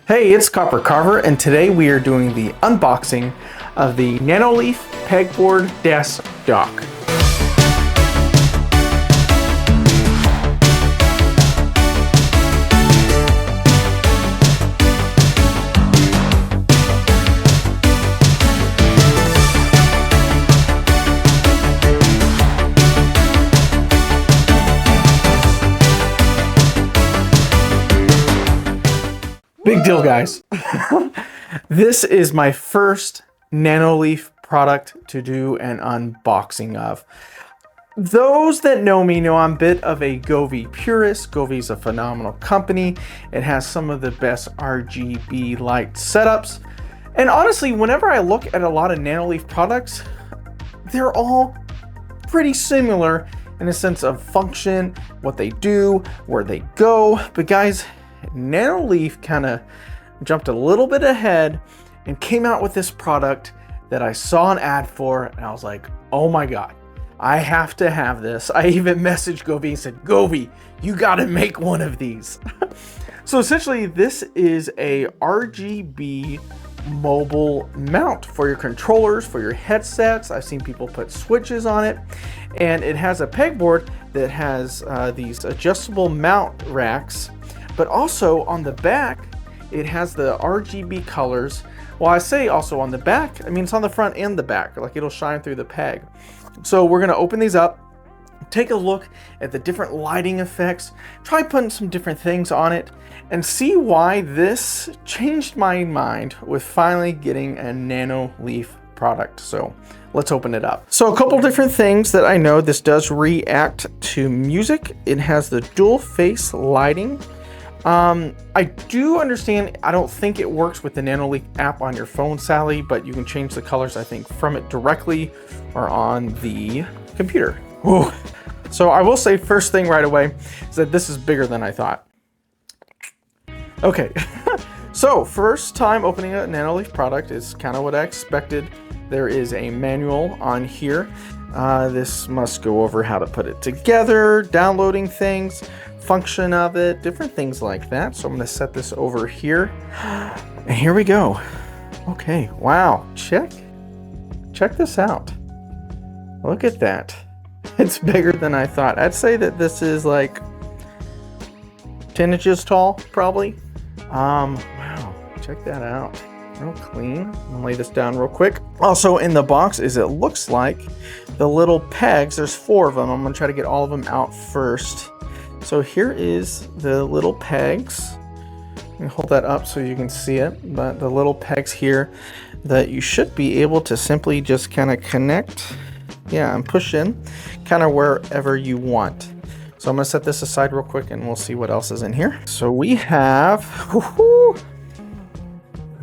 Hey, it's Copper Carver, and today we are doing the unboxing of the Nanoleaf Pegboard Desk Dock. Big deal, guys. This is my first Nanoleaf product to do an unboxing of. Those that know me know I'm a bit of a Govee purist. Govee is a phenomenal company. It has some of the best RGB light setups. And honestly, whenever I look at a lot of Nanoleaf products, they're all pretty similar in a sense of function, what they do, where they go. But guys, Nanoleaf kind of jumped a little bit ahead and came out with this product that I saw an ad for, and I was like, oh my God, I have to have this. I even messaged Govee and said, Govee, you gotta make one of these. So essentially, this is a RGB mobile mount for your controllers, for your headsets. I've seen people put switches on it, and it has a pegboard that has these adjustable mount racks. But also on the back, it has the RGB colors. Well, I say also on the back, I mean, it's on the front and the back, like it'll shine through the peg. So we're gonna open these up, take a look at the different lighting effects, try putting some different things on it, and see why this changed my mind with finally getting a Nanoleaf product. So let's open it up. So a couple different things that I know. This does react to music. It has the dual face lighting. I do understand, I don't think it works with the Nanoleaf app on your phone, Sally, but you can change the colors, I think, from it directly or on the computer. Whoa. So I will say first thing right away is that this is bigger than I thought. Okay, so first time opening a Nanoleaf product is kind of what I expected. There is a manual on here. This must go over how to put it together, downloading things, function of it, different things like that. So I'm going to set this over here, and here we go. Okay, wow, check this out. Look at that. It's bigger than I thought. I'd say that this is like 10 inches tall, probably. Wow, check that out. Real clean. I'm gonna lay this down real quick. Also in the box is, it looks like, the little pegs. There's 4 of them. I'm gonna try to get all of them out first. So here is the little pegs. Let me hold that up so you can see it. But the little pegs here that you should be able to simply just kind of connect, yeah, and push in kind of wherever you want. So I'm gonna set this aside real quick and we'll see what else is in here. So we have,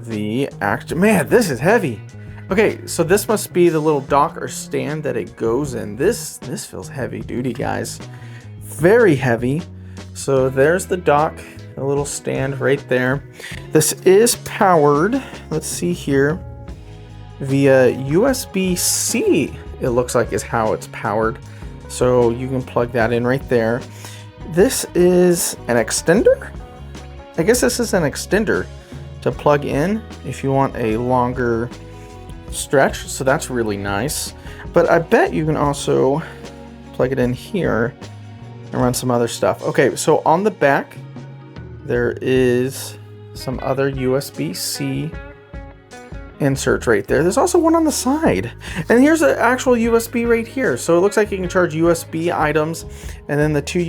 the action, man, this is heavy. Okay, so this must be the little dock or stand that it goes in. This feels heavy duty, guys. Very heavy. So there's the dock, a little stand right there. This is powered, let's see here, via USB-C, it looks like is how it's powered. So you can plug that in right there. This is an extender? I guess this is an extender to plug in if you want a longer stretch, so that's really nice. But I bet you can also plug it in here and run some other stuff. Okay, so on the back there is some other USB-C inserts right there. There's also one on the side, and here's an actual USB right here. So it looks like you can charge USB items, and then the 3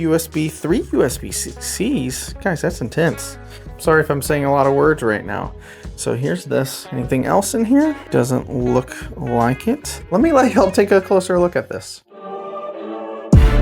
USB-Cs. Guys, that's intense. Sorry if I'm saying a lot of words right now. So here's this. Anything else in here? Doesn't look like it. I'll take a closer look at this.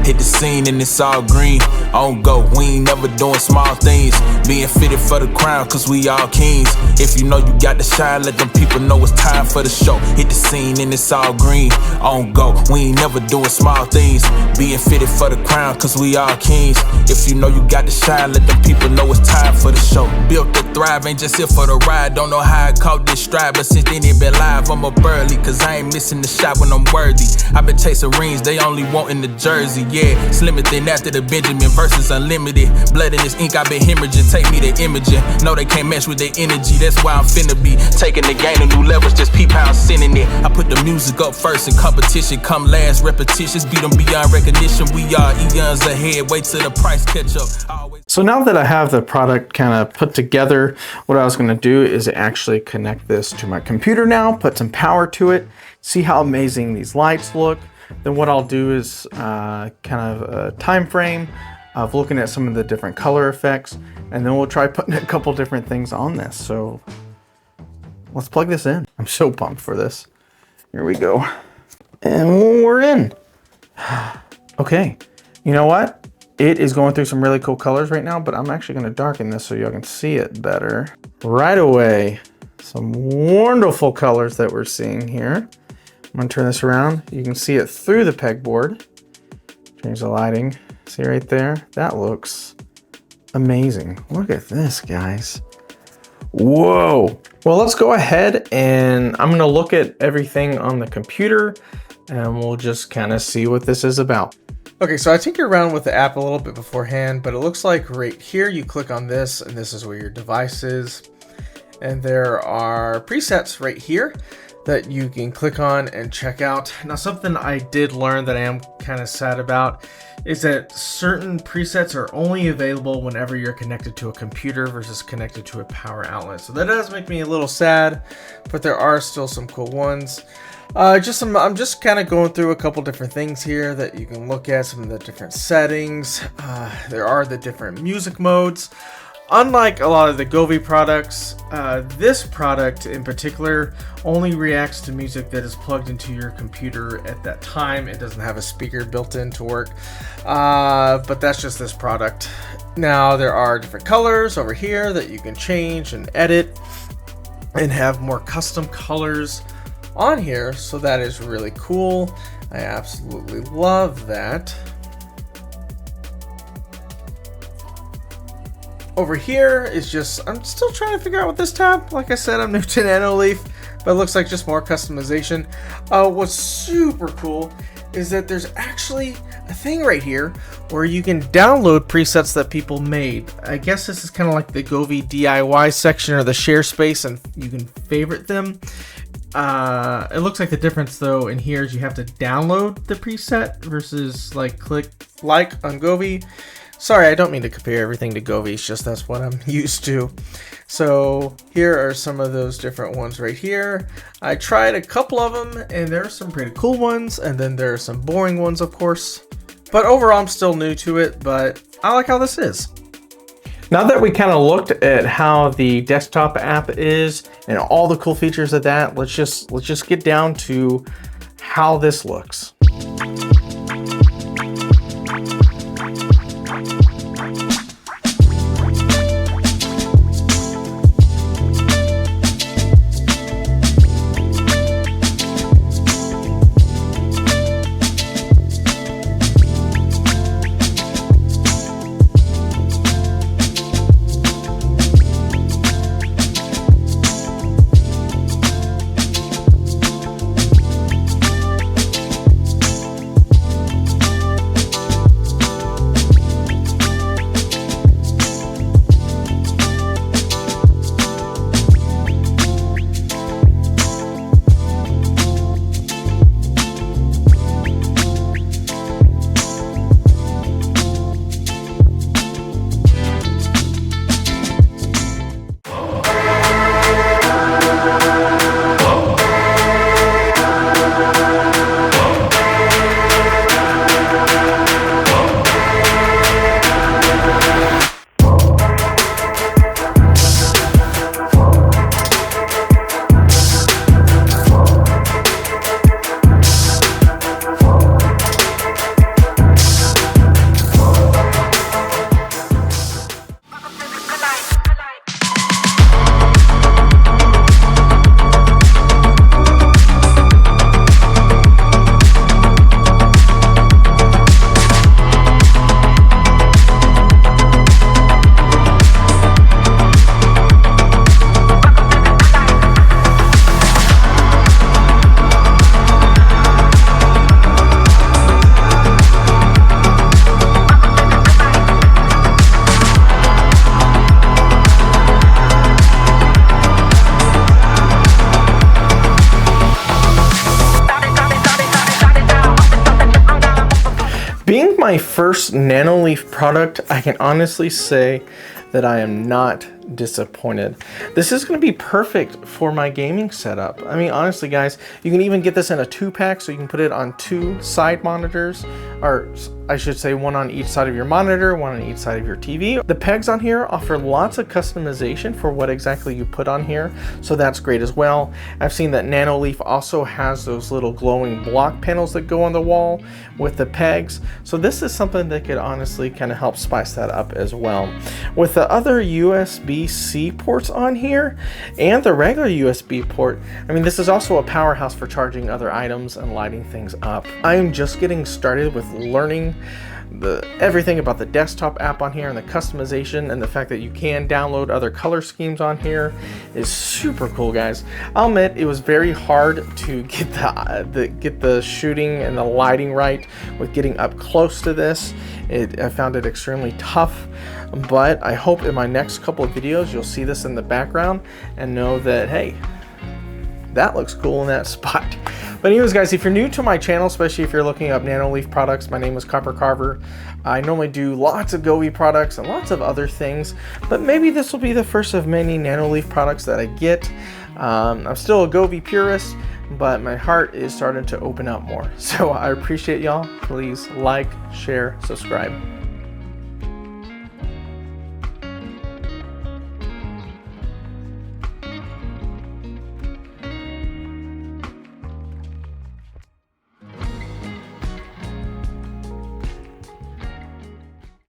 Hit the scene and it's all green. On go, we ain't never doing small things. Being fitted for the crown, cause we all kings. If you know you got the shine, let them people know it's time for the show. Hit the scene and it's all green. On go, we ain't never doing small things. Being fitted for the crown, cause we all kings. If you know you got the shine, let them people know it's time for the show. Built to thrive, ain't just here for the ride. Don't know how I caught this stride, but since then it been live, I'm up early. Cause I ain't missing the shot when I'm worthy. I've been chasing rings, they only want in the jersey. yeah. Slimmer than after the Benjamin versus unlimited. Blood in this ink, I've been hemorrhaging. Take me to imaging. No, they can't match with their energy. That's why I'm finna be taking the game to new levels. Just peep how I'm sending it. I put the music up first and competition come last. Repetitions beat them beyond recognition. We are eons ahead. Wait till the price catch up. Always. So now that I have the product kind of put together, what I was going to do is actually connect this to my computer now, put some power to it, see how amazing these lights look. Then what I'll do is kind of a time frame of looking at some of the different color effects, and then we'll try putting a couple different things on this. So let's plug this in. I'm so pumped for this. Here we go. And we're in. Okay, you know what? It is going through some really cool colors right now, but I'm actually going to darken this so y'all can see it better. Right away, some wonderful colors that we're seeing here. I'm going to turn this around. You can see it through the pegboard. Change the lighting. See right there? That looks amazing. Look at this, guys. Whoa. Well, let's go ahead and I'm going to look at everything on the computer and we'll just kind of see what this is about. Okay, so I tinkered around with the app a little bit beforehand, but it looks like right here you click on this and this is where your device is. And there are presets right here that you can click on and check out. Now, something I did learn that I am kind of sad about is that certain presets are only available whenever you're connected to a computer versus connected to a power outlet. So that does make me a little sad, but there are still some cool ones. I'm just kind of going through a couple different things here that you can look at, some of the different settings. There are the different music modes. Unlike a lot of the Govee products, this product in particular only reacts to music that is plugged into your computer at that time. It doesn't have a speaker built in to work, but that's just this product. Now there are different colors over here that you can change and edit and have more custom colors on here, so that is really cool. I absolutely love that. Over here is just, I'm still trying to figure out what this tab, like I said, I'm new to Nanoleaf, but it looks like just more customization. What's super cool is that there's actually a thing right here where you can download presets that people made. I guess this is kind of like the Govee DIY section or the share space, and you can favorite them. It looks like the difference though in here is you have to download the preset versus like click like on Govee. Sorry, I don't mean to compare everything to Govee, it's just that's what I'm used to. So here are some of those different ones right here. I tried a couple of them and there are some pretty cool ones, and then there are some boring ones of course. But overall I'm still new to it, but I like how this is. Now that we kind of looked at how the desktop app is and all the cool features of that, let's just get down to how this looks. my first Nanoleaf product, I can honestly say that I am not disappointed. This is going to be perfect for my gaming setup. I mean, honestly guys, you can even get this in a 2-pack, so you can put it on 2 side monitors, or I should say 1 on each side of your monitor, 1 on each side of your TV. The pegs on here offer lots of customization for what exactly you put on here, so that's great as well. I've seen that Nanoleaf also has those little glowing block panels that go on the wall with the pegs, so this is something that could honestly kind of help spice that up as well. With the other USB-C ports on here and the regular USB port, I mean, this is also a powerhouse for charging other items and lighting things up. I am just getting started with learning everything about the desktop app on here, and the customization, and the fact that you can download other color schemes on here is super cool, guys. I'll admit it was very hard to get the shooting and the lighting right with getting up close to this. I found it extremely tough, but I hope in my next couple of videos you'll see this in the background and know that, hey, that looks cool in that spot. But anyways, guys, if you're new to my channel, especially if you're looking up Nanoleaf products, my name is Copper Carver. I normally do lots of Govee products and lots of other things, but maybe this will be the first of many Nanoleaf products that I get. I'm still a Govee purist, but my heart is starting to open up more. So I appreciate y'all. Please like, share, subscribe.